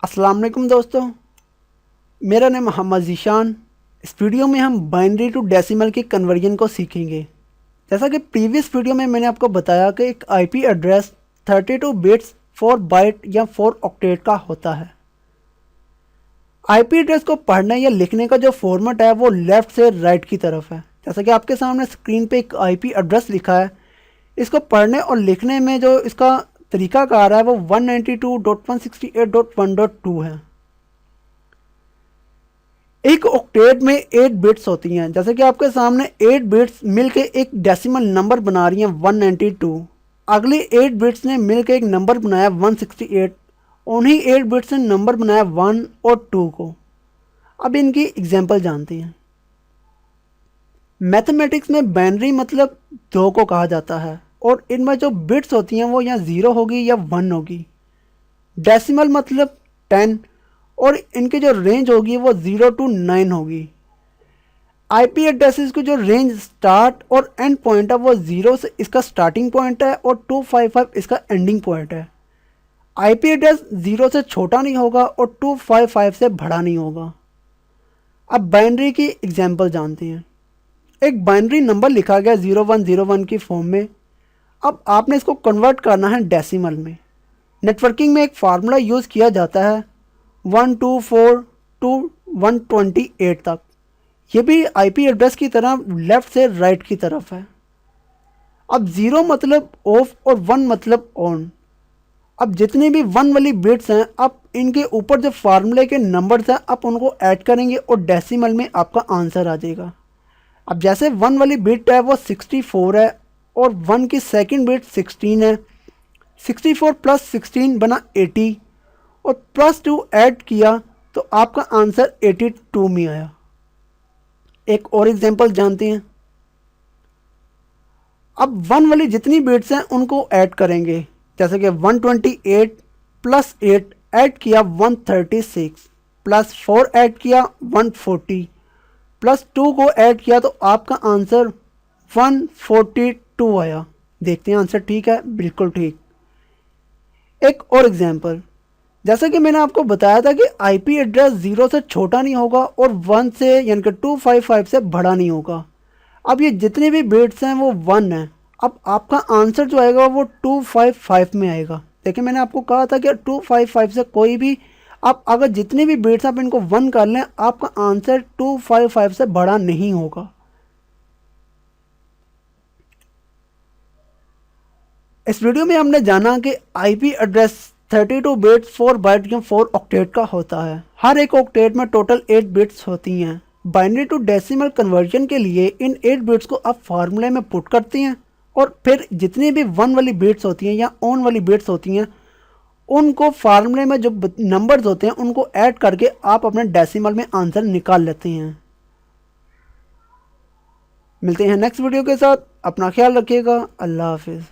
अस्सलाम वालेकुम दोस्तों, मेरा नाम मोहम्मद ज़ीशान। इस वीडियो में हम बाइनरी टू डेसिमल के कन्वर्जन को सीखेंगे। जैसा कि प्रीवियस वीडियो में मैंने आपको बताया कि एक आईपी एड्रेस 32 बिट्स 4 बाइट या 4 ऑक्टेट का होता है। आईपी एड्रेस को पढ़ने या लिखने का जो फॉर्मेट है वो लेफ़्ट से राइट की तरफ है। जैसा कि आपके सामने स्क्रीन पे एक आईपी एड्रेस लिखा है, इसको पढ़ने और लिखने में जो इसका तरीकाकार है वो 192.168.1.2 है। एक ऑक्टेट में 8 बिट्स होती हैं। जैसे कि आपके सामने 8 बिट्स मिलके एक डेसिमल नंबर बना रही हैं 192। अगली 8 बिट्स ने मिलके एक नंबर बनाया 168। उन्हीं 8 बिट्स ने नंबर बनाया 1 और 2 को। अब इनकी एग्जांपल जानते हैं। मैथमेटिक्स में बाइनरी मतलब 2 को कहा जाता है और इनमें जो बिट्स होती हैं वो या 0 होगी या 1 होगी। डेसिमल मतलब 10 और इनकी जो रेंज होगी वो 0 to 9 होगी। आईपी एड्रेसेस की जो रेंज स्टार्ट और एंड पॉइंट है वो 0 से इसका स्टार्टिंग पॉइंट है और 255 इसका एंडिंग पॉइंट है। आईपी एड्रेस 0 से छोटा नहीं होगा और 255 से बड़ा नहीं होगा। अब बाइनरी की एग्जांपल जानते हैं। एक बाइनरी नंबर लिखा गया 0101 की फॉर्म में। अब आपने इसको कन्वर्ट करना है डेसिमल में। नेटवर्किंग में एक फार्मूला यूज़ किया जाता है 124 टू 128 तक। ये भी आईपी एड्रेस की तरह लेफ़्ट से राइट की तरफ है। अब 0 मतलब ऑफ और 1 मतलब ऑन। अब जितनी भी 1 वाली बिट्स हैं, अब इनके ऊपर जो फार्मूले के नंबर्स हैं आप उनको ऐड करेंगे और डेसिमल में आपका आंसर आ जाएगा। अब जैसे 1 वाली बिट है वो 64 है और 1 की सेकंड बिट 16 है। 64 प्लस 16 बना 80 और +2 ऐड किया तो आपका आंसर 82 में आया। एक और एग्जांपल जानते हैं। अब 1 वाली जितनी बिट्स हैं उनको ऐड करेंगे। जैसे कि 128 प्लस 8 ऐड किया 136 प्लस 4 ऐड किया 140 प्लस 2 को ऐड किया तो आपका आंसर 142 आया। देखते हैं आंसर ठीक है, बिल्कुल ठीक। एक और एग्जांपल। जैसा कि मैंने आपको बताया था कि आईपी एड्रेस 0 से छोटा नहीं होगा और 1 से यानी कि 255 से बड़ा नहीं होगा। अब ये जितने भी बिट्स हैं वो 1 हैं। अब आपका आंसर जो आएगा वो 255 में आएगा। देखिए मैंने आपको कहा था कि 255 से कोई भी आप अगर जितने भी बिट्स आप इनको 1 कर लें आपका आंसर 255 से बड़ा नहीं होगा। इस वीडियो में हमने जाना कि आईपी एड्रेस 32 बिट्स 4 बाइट या 4 ऑक्टेट का होता है। हर एक ऑक्टेट में टोटल 8 बिट्स होती हैं। बाइनरी टू डेसिमल कन्वर्जन के लिए इन 8 बिट्स को आप फार्मूले में पुट करते हैं और फिर जितनी भी 1 वाली बिट्स होती हैं या ऑन वाली बिट्स होती हैं उनको फार्मूले में जो नंबर्स होते हैं उनको ऐड करके आप अपने डेसिमल में आंसर निकाल लेते हैं। मिलते हैं नेक्स्ट वीडियो के साथ। अपना ख्याल रखिएगा। अल्लाह हाफिज़।